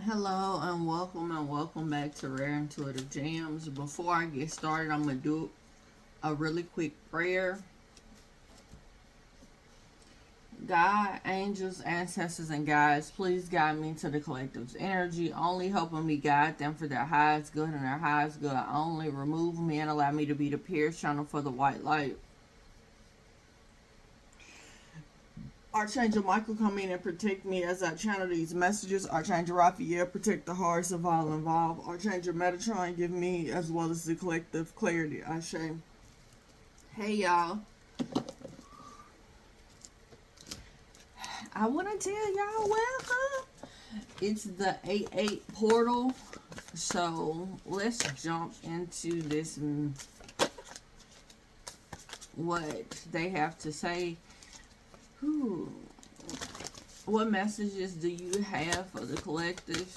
Hello and welcome back to Rare Intuitive Gems. Before I get started, I'm going to do a really quick prayer. God, angels, ancestors, and guides, please guide me to the collective's energy, only helping me guide them for their highest good and their highest good only. Remove me and allow me to be the pierce channel for the white light. Archangel Michael, come in and protect me as I channel these messages. Archangel Raphael, protect the hearts of all involved. Archangel Metatron, give me as well as the collective clarity. Ashe. Hey y'all. I want to tell y'all welcome. It's the 8-8 portal. So let's jump into this and what they have to say. What messages do you have for the collective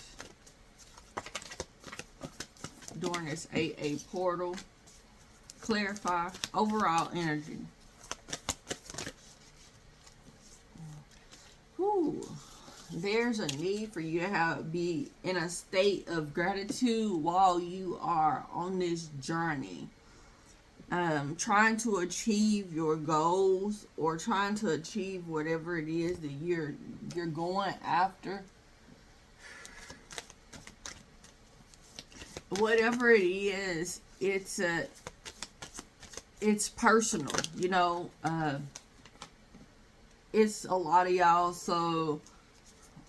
during this 8-8 portal? Clarify overall energy. There's a need for you to be in a state of gratitude while you are on this journey. Trying to achieve your goals or trying to achieve whatever it is that you're going after. Whatever it is, it's personal, you know. It's a lot of y'all, so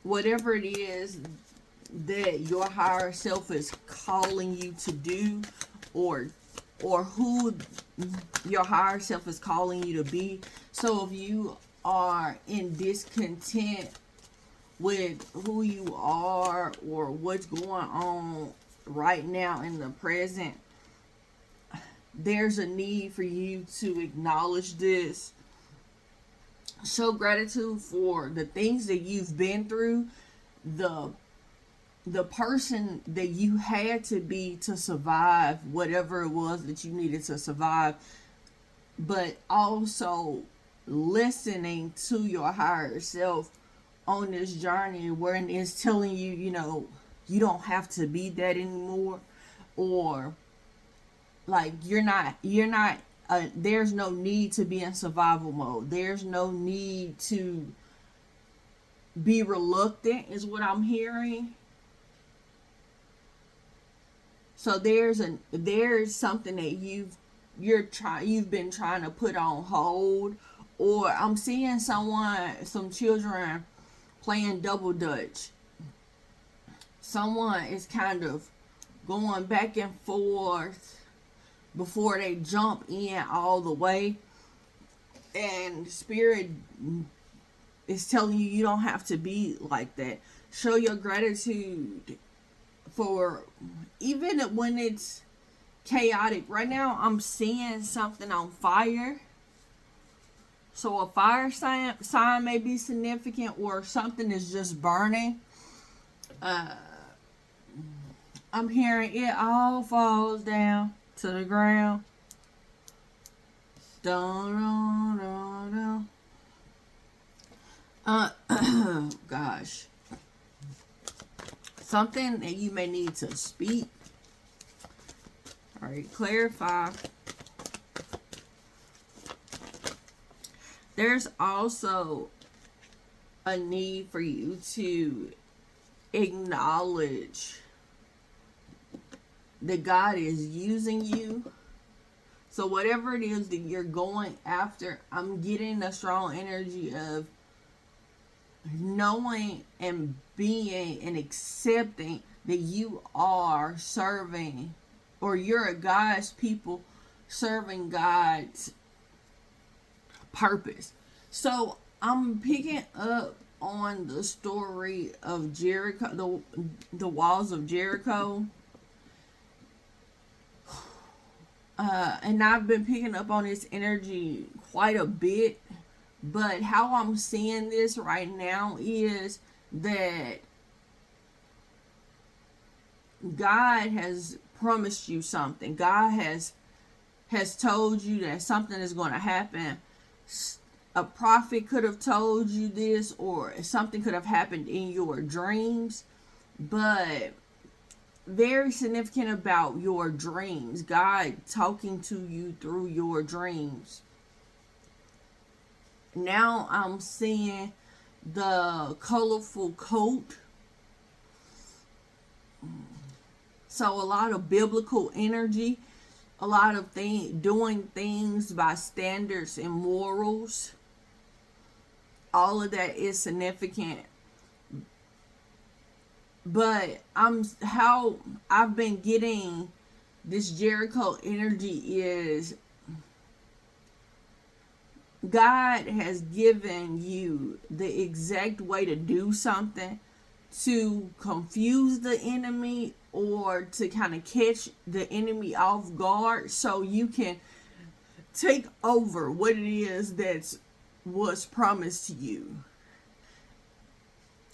whatever it is that your higher self is calling you to do, or who your higher self is calling you to be. So if you are in discontent with who you are or what's going on right now in the present, there's a need for you to acknowledge this. Show gratitude for the things that you've been through, the person that you had to be to survive whatever it was that you needed to survive, but also listening to your higher self on this journey where it's telling you, you know, you don't have to be that anymore, or like you're not there's no need to be in survival mode. There's no need to be reluctant is what I'm hearing. So there's something that you've been trying to put on hold, or I'm seeing some children playing double dutch. Someone is kind of going back and forth before they jump in all the way, and Spirit is telling you don't have to be like that. Show your gratitude for even when it's chaotic. Right now I'm seeing something on fire, so a fire sign may be significant, or something is just burning. I'm hearing it all falls down to the ground. Dun, dun, dun, dun. Gosh. Something that you may need to speak. Alright, clarify. There's also a need for you to acknowledge that God is using you. So whatever it is that you're going after, I'm getting a strong energy of knowing and being and accepting that you are serving, or you're a God's people serving God's purpose. So I'm picking up on the story of Jericho, the walls of Jericho. And I've been picking up on this energy quite a bit, but how I'm seeing this right now is that God has promised you something. God has told you that something is going to happen. A prophet could have told you this, or something could have happened in your dreams, But very significant about your dreams. God talking to you through your dreams. Now I'm seeing the colorful coat. So a lot of biblical energy, a lot of doing things by standards and morals. All of that is significant. But how I've been getting this Jericho energy is God has given you the exact way to do something to confuse the enemy or to kind of catch the enemy off guard so you can take over what it is that's was promised to you.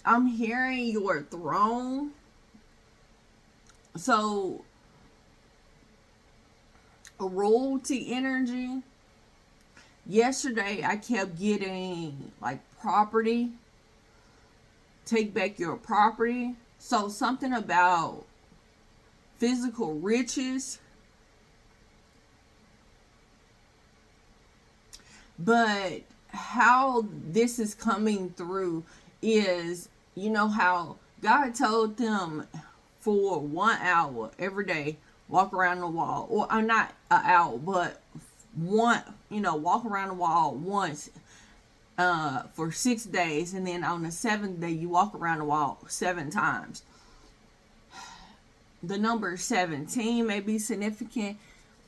I'm hearing your throne. So a royalty energy. Yesterday I kept getting like property. Take back your property. So something about physical riches. But how this is coming through is, you know how God told them for 1 hour every day, walk around the wall. Or I'm not an hour, but walk around the wall once for 6 days. And then on the 7th day, you walk around the wall 7 times. The number 17 may be significant.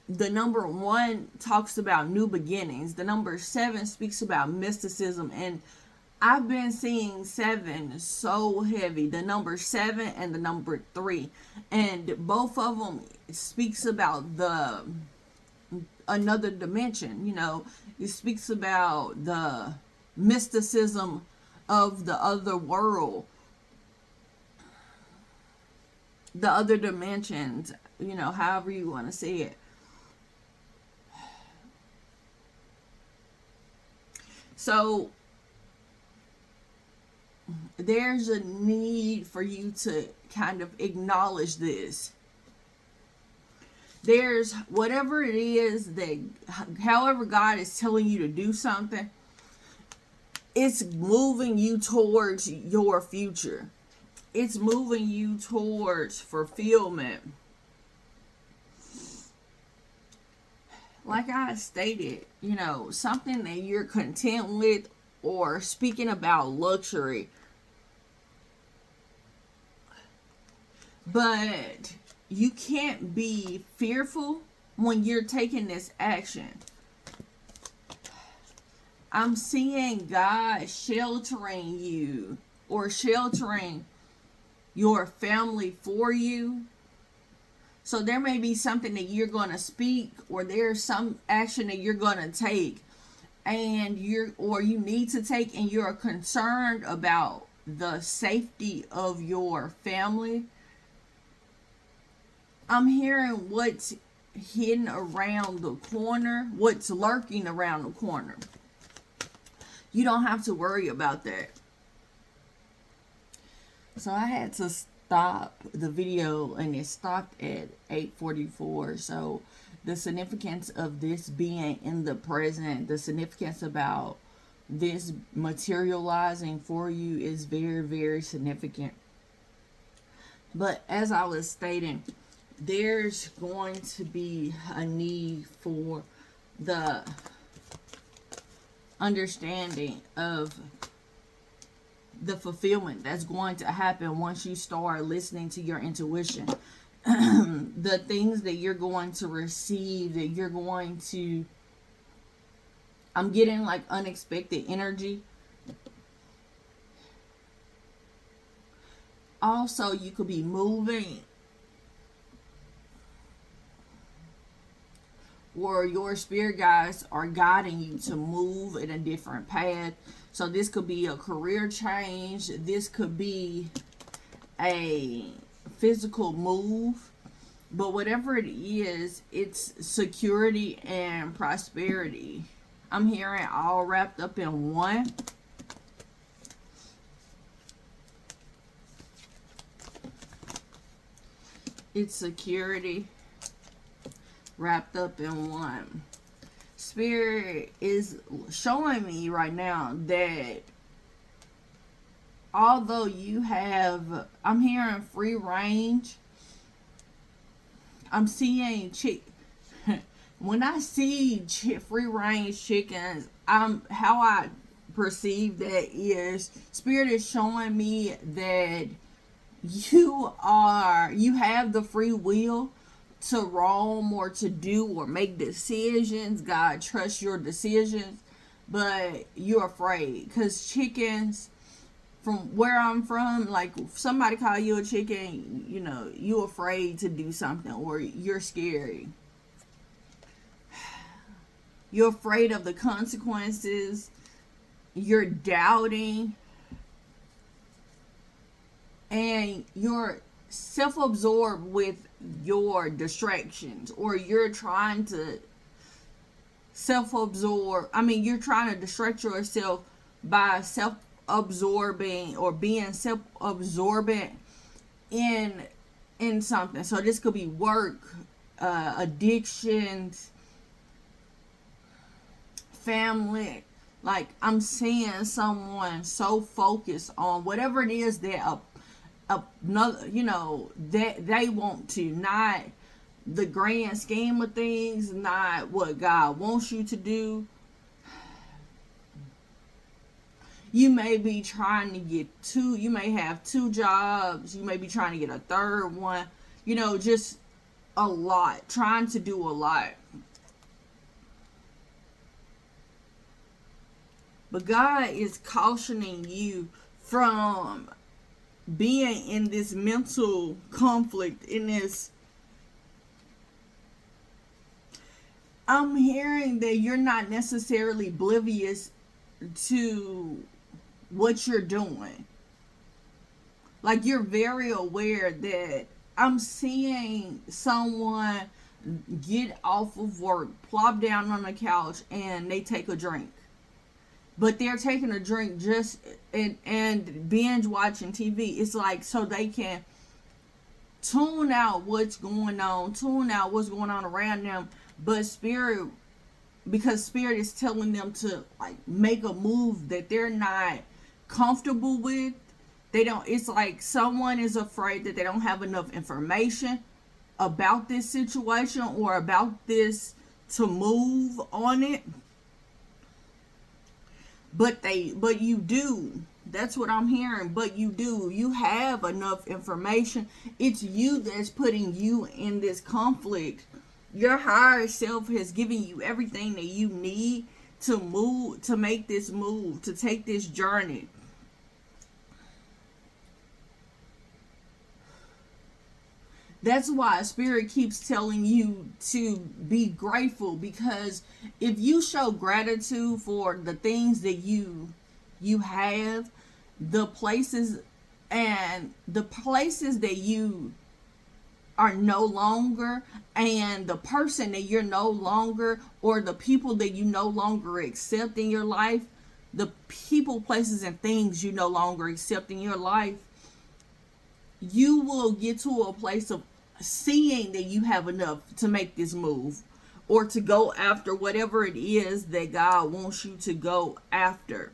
The number 1 talks about new beginnings. The number 7 speaks about mysticism. And I've been seeing 7 so heavy. The number 7 and the number 3. And both of them speaks about another dimension. It speaks about the mysticism of the other world. The other dimensions, however you want to say it. So there's a need for you to kind of acknowledge this. There's whatever it is that, however God is telling you to do something, it's moving you towards your future. It's moving you towards fulfillment. Like I stated, something that you're content with, or speaking about luxury. But you can't be fearful when you're taking this action. I'm seeing God sheltering you or sheltering your family for you. So there may be something that you're going to speak, or there's some action that you're going to take and you need to take, and you're concerned about the safety of your family. I'm hearing what's hidden around the corner, what's lurking around the corner. You don't have to worry about that. So I had to stop the video, and it stopped at 8:44. So the significance of this being in the present, the significance about this materializing for you is very, very significant. But as I was stating, there's going to be a need for the understanding of the fulfillment that's going to happen once you start listening to your intuition. The things that you're going to receive, that you're going to, I'm getting like unexpected energy. Also, you could be moving, or your spirit guides are guiding you to move in a different path. So this could be a career change. This could be a physical move. But whatever it is, it's security and prosperity. I'm hearing all wrapped up in one. It's security wrapped up in one. Spirit is showing me right now that although you have, I'm hearing free range, I'm seeing when I see free range chickens, how I perceive that is Spirit is showing me that you have the free will to roam or to do or make decisions. God trusts your decisions, but you're afraid because chickens, from where I'm from, like somebody call you a chicken, you're afraid to do something or you're scary. You're afraid of the consequences. You're doubting. And you're self-absorbed with your distractions, or you're trying to you're trying to distract yourself by self-absorbing or being self-absorbent in something. So this could be work, addictions, family. Like, I'm seeing someone so focused on whatever it is that that they want to, not the grand scheme of things, not what God wants you to do. You may be trying to get you may have 2 jobs, you may be trying to get a third one, just a lot, trying to do a lot. But God is cautioning you from being in this mental conflict, in this. I'm hearing that you're not necessarily oblivious to what you're doing. Like, you're very aware that I'm seeing someone get off of work, plop down on the couch, and they take a drink. But they're taking a drink just and binge watching TV. It's like so they can tune out what's going on around them. But because Spirit is telling them to like make a move that they're not comfortable with. It's like someone is afraid that they don't have enough information about this situation or about this to move on it. But you do. That's what I'm hearing. But you do. You have enough information. It's you that's putting you in this conflict. Your higher self has given you everything that you need to make this move, to take this journey. That's why Spirit keeps telling you to be grateful, because if you show gratitude for the things that you have, the places that you are no longer, and the person that you're no longer, or the people that you no longer accept in your life, the people, places, and things you no longer accept in your life, you will get to a place of seeing that you have enough to make this move or to go after whatever it is that God wants you to go after.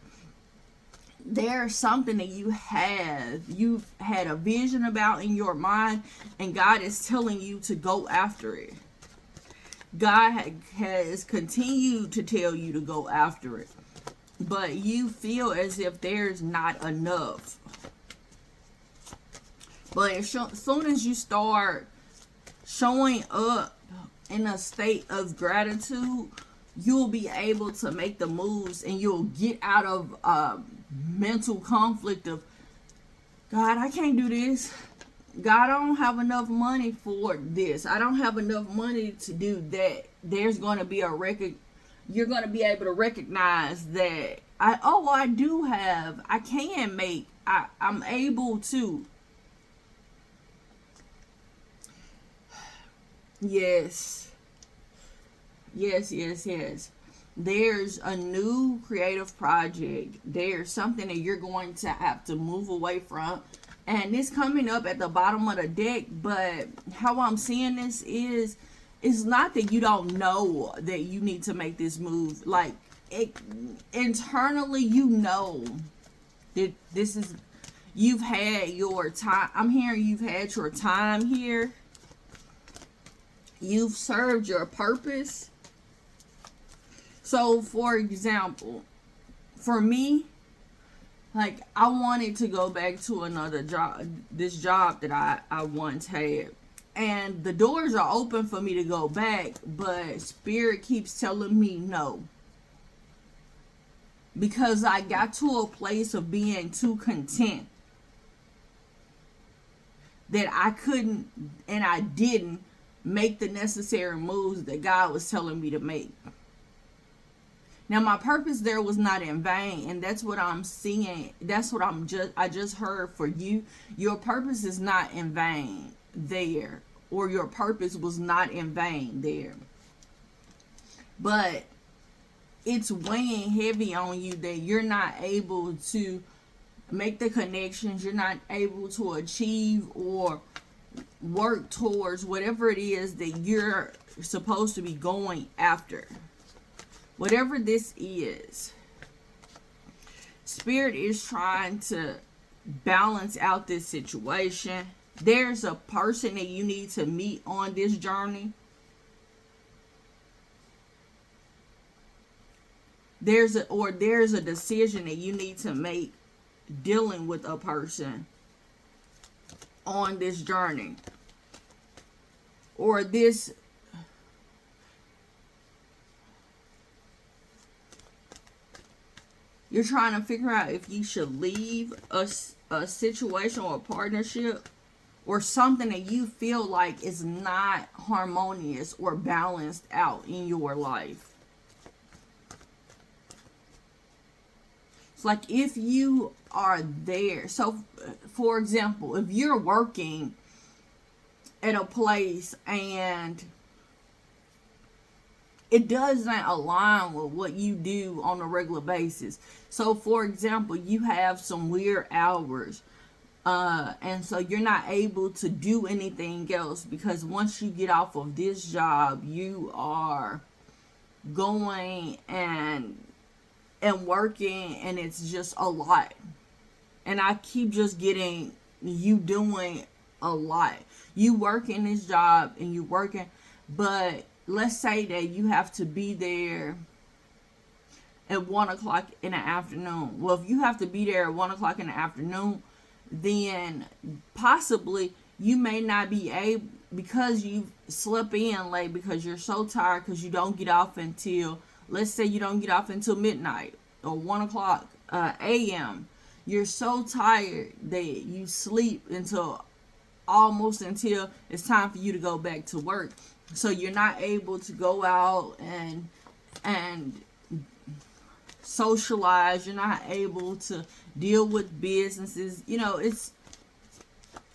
There's something that you've had a vision about in your mind, and God is telling you to go after it. God has continued to tell you to go after it, but you feel as if there's not enough. But as soon as you start showing up in a state of gratitude, you'll be able to make the moves, and you'll get out of mental conflict of, God, I can't do this. God, I don't have enough money for this. I don't have enough money to do that. There's going to be you're going to be able to recognize that I do have, I can make, I'm able to. Yes. There's a new creative project. There's something that you're going to have to move away from. And it's coming up at the bottom of the deck, but how I'm seeing this is, it's not that you don't know that you need to make this move. Like, it, internally, you know that this is, you've had your time. I'm hearing you've had your time here. You've served your purpose. So, for example, for me, like, I wanted to go back to another job, this job that I once had. And the doors are open for me to go back, but Spirit keeps telling me no. Because I got to a place of being too content that I couldn't and I didn't make the necessary moves that God was telling me to make. Now, my purpose there was not in vain, and that's what I'm seeing. That's what I just heard for you. Your purpose is not in vain there, or your purpose was not in vain there. But it's weighing heavy on you that you're not able to make the connections, you're not able to achieve or work towards whatever it is that you're supposed to be going after. Whatever this is, Spirit is trying to balance out this situation. There's a person that you need to meet on this journey. There's a decision that you need to make dealing with a person on this journey. Or this, you're trying to figure out if you should leave a situation or a partnership or something that you feel like is not harmonious or balanced out in your life. It's like if you are there. So, for example, if you're working at a place and it doesn't align with what you do on a regular basis. So, for example, you have some weird hours. And so you're not able to do anything else because once you get off of this job, you are going and working, and it's just a lot. And I keep just getting you doing a lot. You work in this job and you working, but let's say that you have to be there at 1 o'clock in the afternoon. Well, if you have to be there at 1 o'clock in the afternoon, then possibly you may not be able, because you slept in late, because you're so tired, because you don't get off until, let's say you don't get off until midnight or 1 o'clock a.m. You're so tired that you sleep until almost until it's time for you to go back to work. So you're not able to go out and socialize. You're not able to deal with businesses. You know,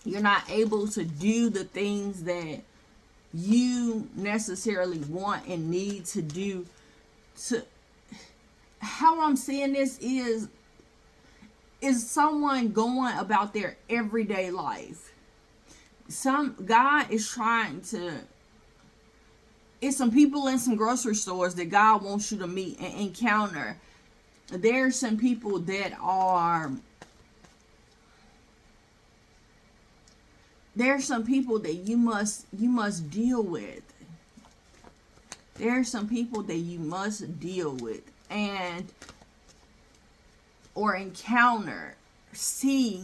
you're not able to do the things that you necessarily want and need to do. To how I'm seeing this is someone going about their everyday life. God is trying to, it's some people in some grocery stores that God wants you to meet and encounter. There's some people that are, there's some people that you must deal with. There's some people that you must deal with and or encounter, see,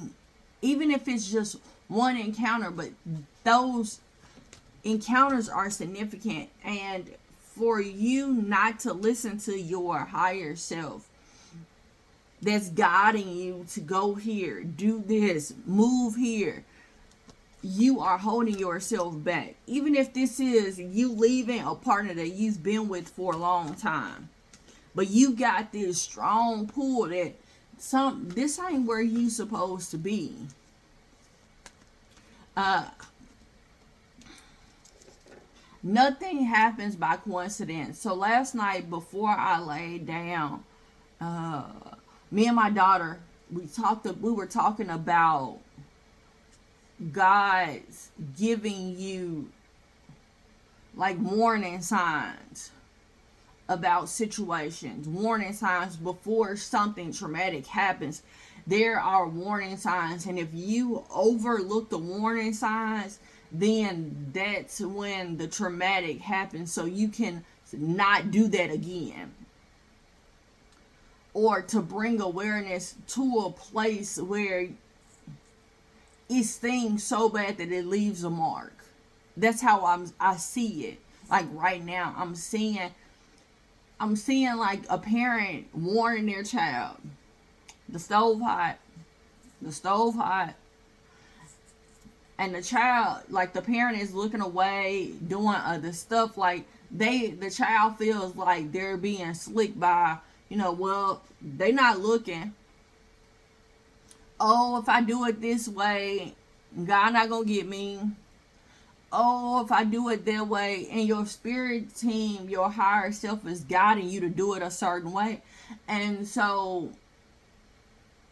even if it's just one encounter, but those encounters are significant. And for you not to listen to your higher self that's guiding you to go here, do this, move here, you are holding yourself back. Even if this is you leaving a partner that you've been with for a long time, but you got this strong pull that this ain't where you supposed to be. Nothing happens by coincidence. So last night before I laid down, me and my daughter, we were talking about God's giving you like warning signs about situations, warning signs before something traumatic happens. There are warning signs, and if you overlook the warning signs, then that's when the traumatic happens, so you can not do that again. Or to bring awareness to a place where it stings so bad that it leaves a mark. That's how I see it. Like right now, I'm seeing like a parent warning their child, the stove hot, the stove hot, and the child, like the parent is looking away, doing other stuff. Like the child feels like they're being slicked by, well, they not looking. Oh, if I do it this way, God not gonna get me. Oh, if I do it that way, and your spirit team, your higher self is guiding you to do it a certain way. And so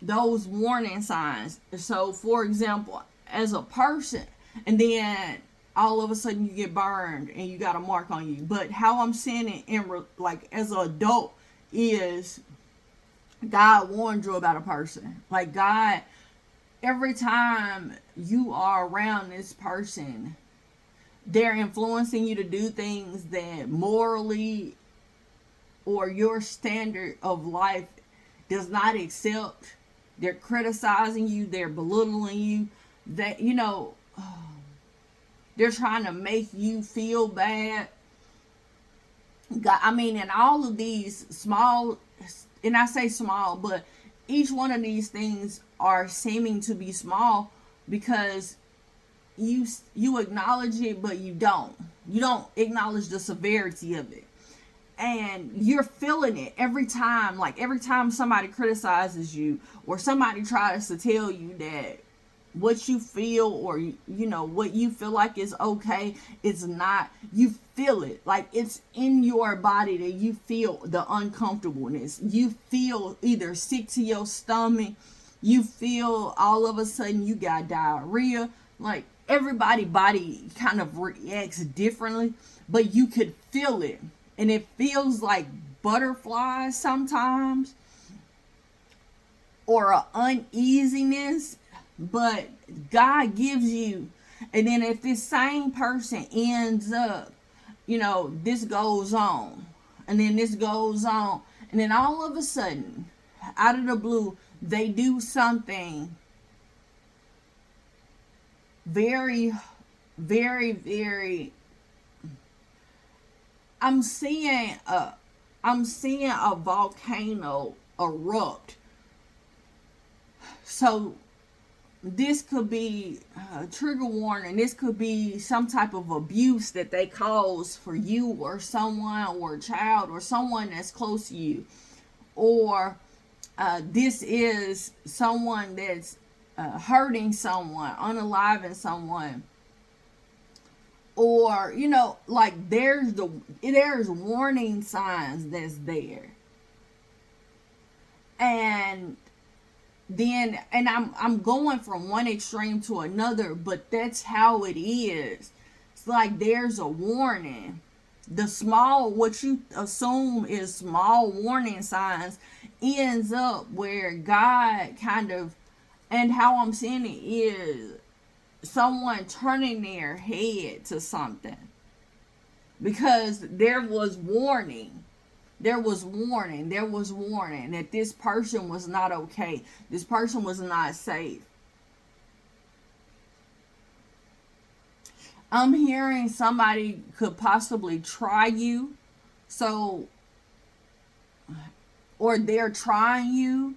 those warning signs. So for example, as a person, and then all of a sudden you get burned and you got a mark on you. But how I'm seeing it like as an adult is God warned you about a person. Like God, every time you are around this person, they're influencing you to do things that morally or your standard of life does not accept. They're criticizing you, they're belittling you, that they're trying to make you feel bad. And all of these small, and I say small, but each one of these things are seeming to be small because you acknowledge it, but you don't acknowledge the severity of it, and you're feeling it every time. Like every time somebody criticizes you or somebody tries to tell you that what you feel or what you feel like is okay, it's not. You feel it, like it's in your body, that you feel the uncomfortableness. You feel either sick to your stomach, you feel all of a sudden you got diarrhea. Like everybody's body kind of reacts differently, but you could feel it, and it feels like butterflies sometimes, or an uneasiness. But God gives you, and then if this same person ends up, this goes on, and then this goes on, and then all of a sudden, out of the blue, they do something very, very, very. I'm seeing a volcano erupt. So this could be a trigger warning. This could be some type of abuse that they cause for you or someone or a child or someone that's close to you. Or this is someone that's hurting someone, unaliving someone. Or, like there's warning signs that's there. And then, and I'm going from one extreme to another, but that's how it is. It's like there's a warning. The small, what you assume is small warning signs, ends up where God kind of, and how I'm seeing it is someone turning their head to something, because there was warning that this person was not okay. This person was not safe. I'm hearing somebody could possibly try you. So, or they're trying you.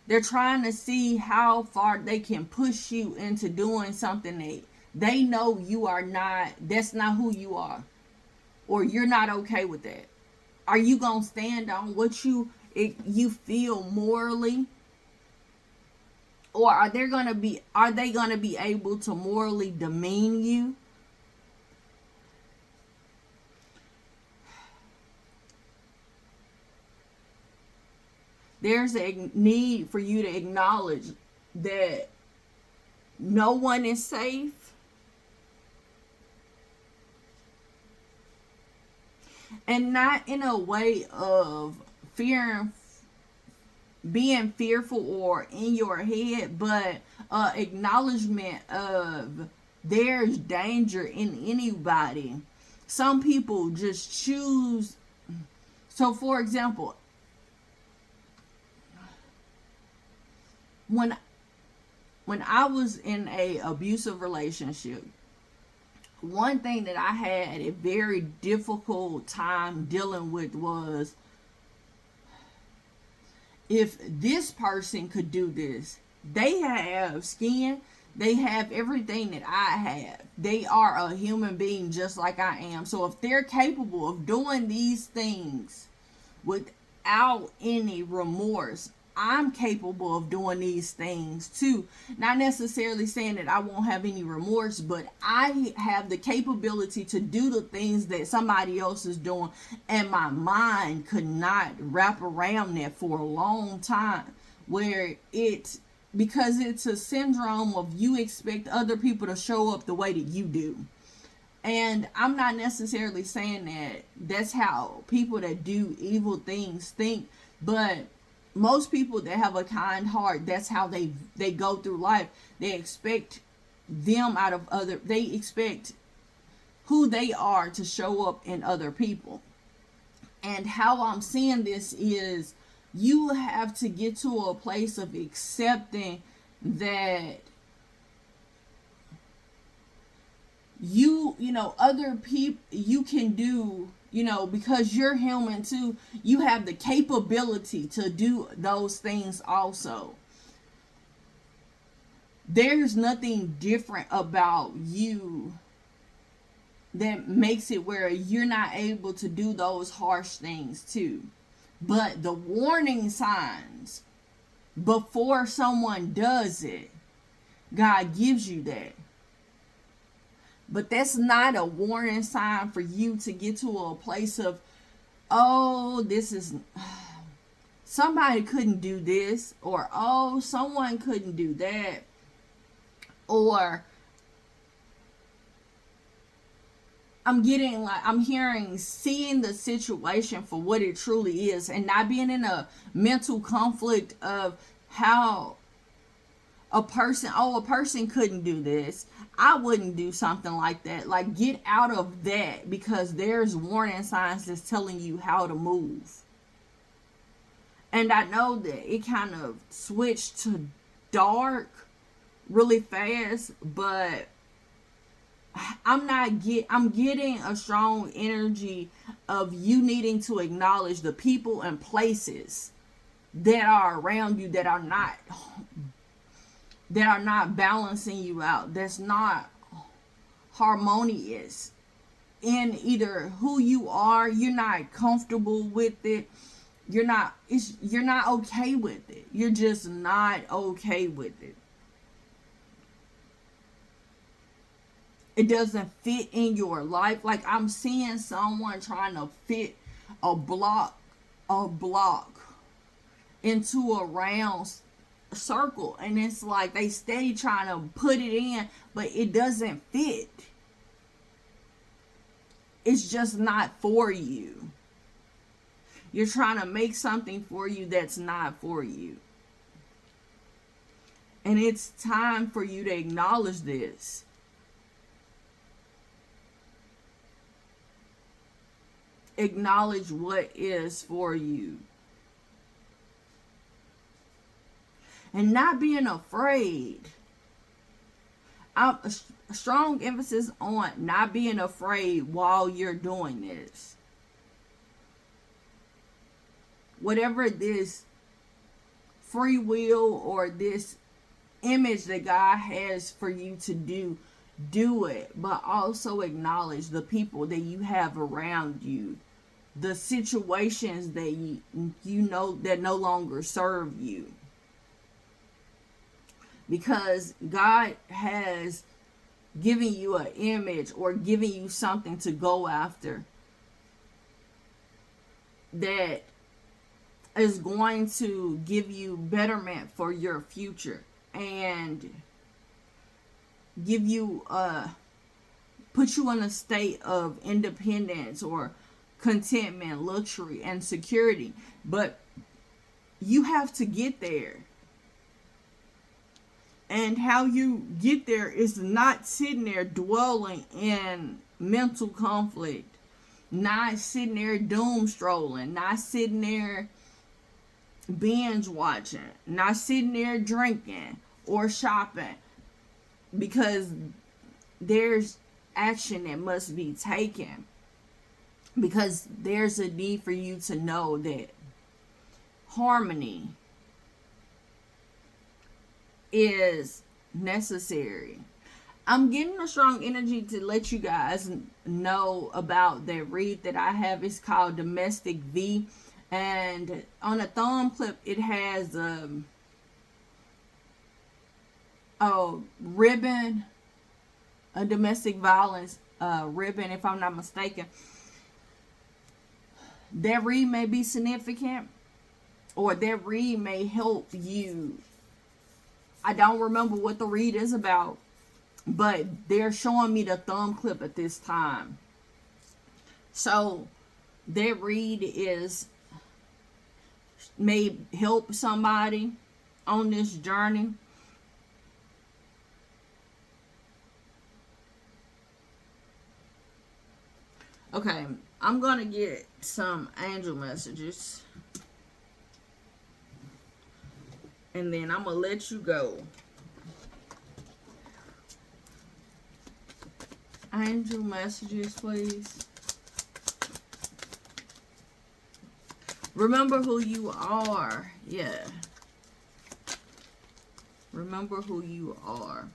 They're trying to see how far they can push you into doing something that they know you are not, that's not who you are. Or you're not okay with that. Are you going to stand on what you feel morally? Or are they going to be able to morally demean you? There's a need for you to acknowledge that no one is safe. And not in a way of fearing, being fearful or in your head, but acknowledgement of there's danger in anybody. Some people just choose. So, for example, when when I was in a abusive relationship, one thing that I had a very difficult time dealing with was, if this person could do this, they have skin, they have everything that I have. They are a human being just like I am. So if they're capable of doing these things without any remorse, I'm capable of doing these things too. Not necessarily saying that I won't have any remorse, but I have the capability to do the things that somebody else is doing, and my mind could not wrap around that for a long time. Where it, because it's a syndrome of you expect other people to show up the way that you do. And I'm not necessarily saying that that's how people that do evil things think, but most people that have a kind heart, that's how they go through life. They expect them out of other, they expect who they are to show up in other people. And how I'm seeing this is, you have to get to a place of accepting that you know, other people, you can do, you know, because you're human too, you have the capability to do those things also. There's nothing different about you that makes it where you're not able to do those harsh things too. But the warning signs before someone does it, God gives you that. But that's not a warning sign for you to get to a place of, oh, this is, somebody couldn't do this, or oh, someone couldn't do that, or I'm hearing, seeing the situation for what it truly is, and not being in a mental conflict of how a person couldn't do this, I wouldn't do something like that. Like, get out of that, because there's warning signs that's telling you how to move. And I know that it kind of switched to dark really fast, but I'm getting a strong energy of you needing to acknowledge the people and places that are around you that are not balancing you out, that's not harmonious in either who you are. You're not comfortable with it. You're not okay with it. You're just not okay with it. It doesn't fit in your life. Like, I'm seeing someone trying to fit a block into a round circle, and it's like they stay trying to put it in, but it doesn't fit. It's just not for you. You're trying to make something for you that's not for you. And it's time for you to acknowledge this. Acknowledge what is for you. And not being afraid. A strong emphasis on not being afraid while you're doing this. Whatever this free will or this image that God has for you to do it. But also acknowledge the people that you have around you. The situations that you know that no longer serve you. Because God has given you an image or given you something to go after that is going to give you betterment for your future. And give you put you in a state of independence or contentment, luxury, and security. But you have to get there. And how you get there is not sitting there dwelling in mental conflict, not sitting there doom strolling, not sitting there binge watching, not sitting there drinking or shopping, because there's action that must be taken, because there's a need for you to know that harmony is necessary. I'm getting a strong energy to let you guys know about that read that I have. It's called Domestic V. And on a thumb clip, it has a ribbon, a domestic violence ribbon, if I'm not mistaken. That read may be significant, or that read may help you. I don't remember what the read is about, but they're showing me the thumb clip at this time. So that read may help somebody on this journey. Okay, I'm gonna get some angel messages, and then I'm gonna let you go. Angel messages, please. Remember who you are. Yeah. Remember who you are.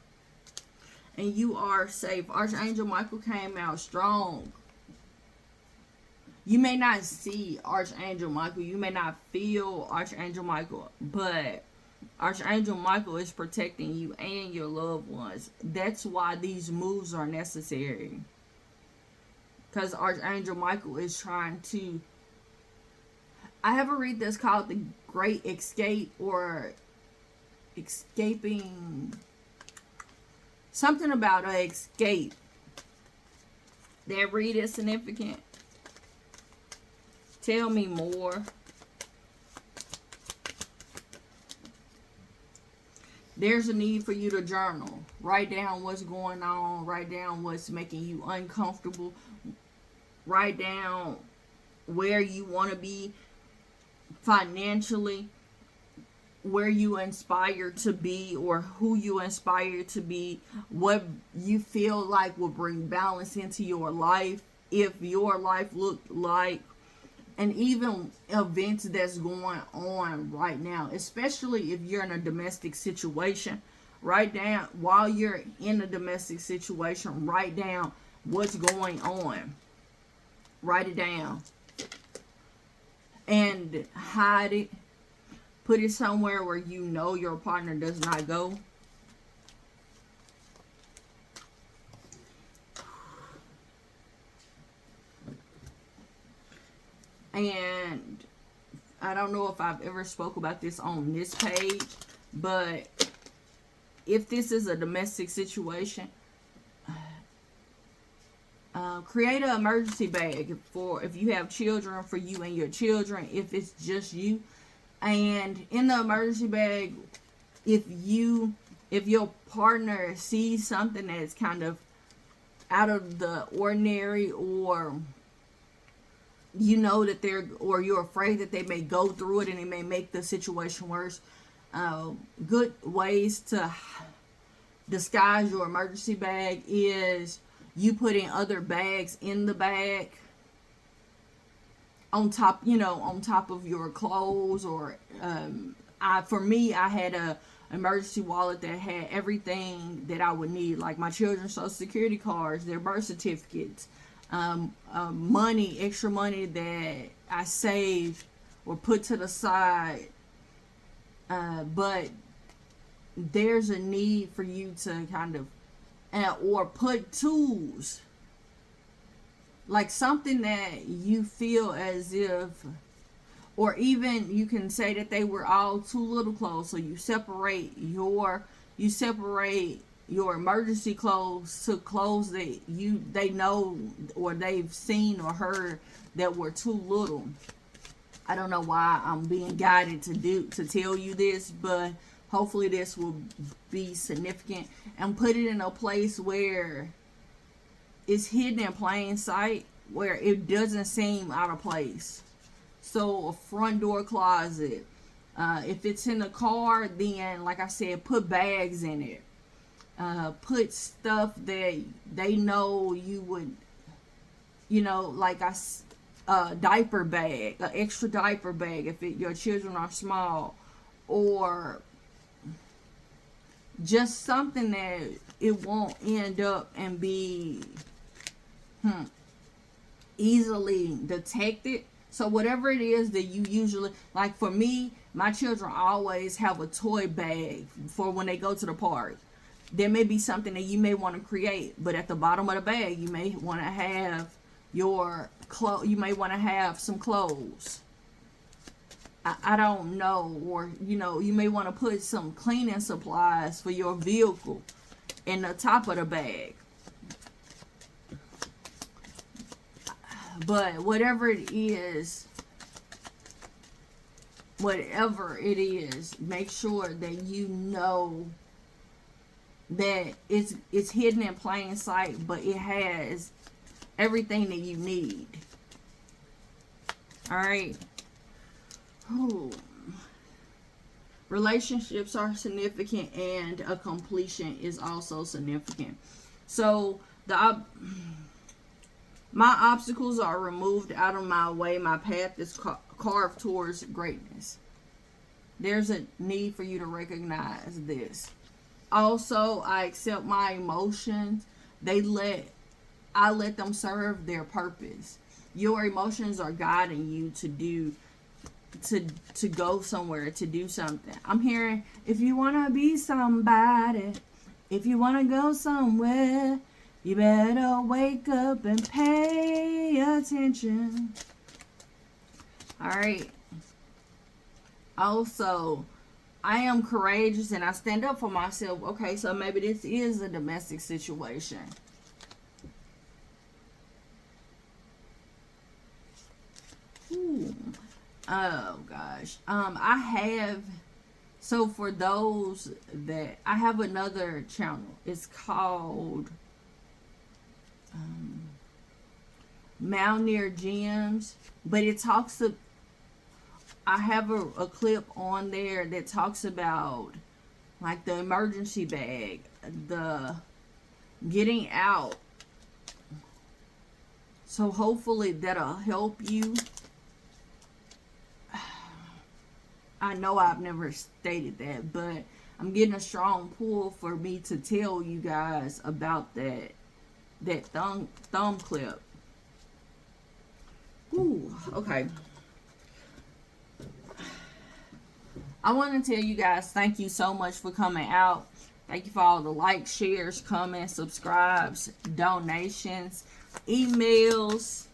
And you are safe. Archangel Michael came out strong. You may not see Archangel Michael. You may not feel Archangel Michael. But Archangel Michael is protecting you and your loved ones. That's why these moves are necessary. Because Archangel Michael is trying to... I have a read that's called The Great Escape, or escaping... something about an escape. That read is significant. Tell me more. There's a need for you to journal. Write down what's going on. Write down what's making you uncomfortable. Write down where you want to be financially. Where you inspire to be, or who you inspire to be. What you feel like will bring balance into your life. If your life looked like, and even events that's going on right now, especially if you're in a domestic situation. Write down, while you're in a domestic situation, write down what's going on. Write it down. And hide it. Put it somewhere where you know your partner does not go. And I don't know if I've ever spoke about this on this page, but if this is a domestic situation, create an emergency bag for if you have children, for you and your children, if it's just you. And in the emergency bag, if your partner sees something that's kind of out of the ordinary, or you know that or you're afraid that they may go through it and it may make the situation worse, good ways to disguise your emergency bag is you putting other bags in the bag on top of your clothes. Or for me, I had a emergency wallet that had everything that I would need, like my children's social security cards, their birth certificates, money, extra money that I saved or put to the side. But there's a need for you to kind of, or put tools, like something that you feel as if, or even you can say that they were all too little clothes, so you separate your emergency clothes to clothes that they know or they've seen or heard that were too little. I don't know why I'm being guided to tell you this, but hopefully this will be significant, and put it in a place where it's hidden in plain sight, where it doesn't seem out of place. So a front door closet. If it's in the car, then like I said, put bags in it. Put stuff that they know you would, like a diaper bag, an extra diaper bag if your children are small, or just something that it won't end up and be easily detected. So whatever it is that you usually, like for me, my children always have a toy bag for when they go to the park. There may be something that you may want to create, but at the bottom of the bag, you may want to have your clothes. You may want to have some clothes. I don't know, or you may want to put some cleaning supplies for your vehicle in the top of the bag. But whatever it is, make sure that you know that it's hidden in plain sight, but it has everything that you need. All right. Ooh. Relationships are significant, and a completion is also significant. So my obstacles are removed out of my way. My path is carved towards greatness. There's a need for you to recognize this. Also, I accept my emotions. I let them serve their purpose. Your emotions are guiding you to go somewhere, to do something. I'm hearing, if you want to be somebody, if you want to go somewhere, you better wake up and pay attention. All right. Also, I am courageous and I stand up for myself. Okay, so maybe this is a domestic situation. Ooh. Oh gosh. So for those that, I have another channel. It's called Mountaineer Gems, but it talks of, I have a clip on there that talks about like the emergency bag, the getting out. So hopefully that'll help you. I know I've never stated that, but I'm getting a strong pull for me to tell you guys about that thumb clip. Ooh, okay. I want to tell you guys, thank you so much for coming out. Thank you for all the likes, shares, comments, subscribes, donations, emails.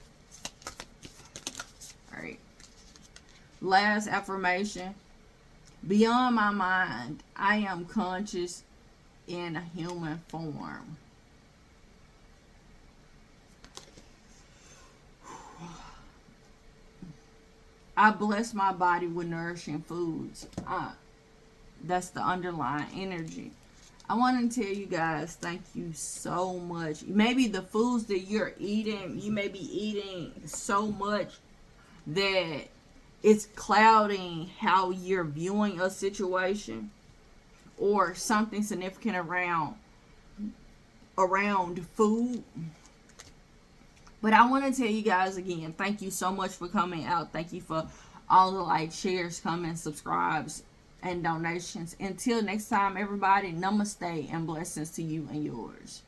All right. Last affirmation. Beyond my mind, I am conscious in a human form. I bless my body with nourishing foods. That's the underlying energy. I want to tell you guys, thank you so much. Maybe the foods that you're eating, you may be eating so much that it's clouding how you're viewing a situation or something significant around food. But I want to tell you guys again, thank you so much for coming out. Thank you for all the likes, shares, comments, subscribes, and donations. Until next time, everybody, namaste and blessings to you and yours.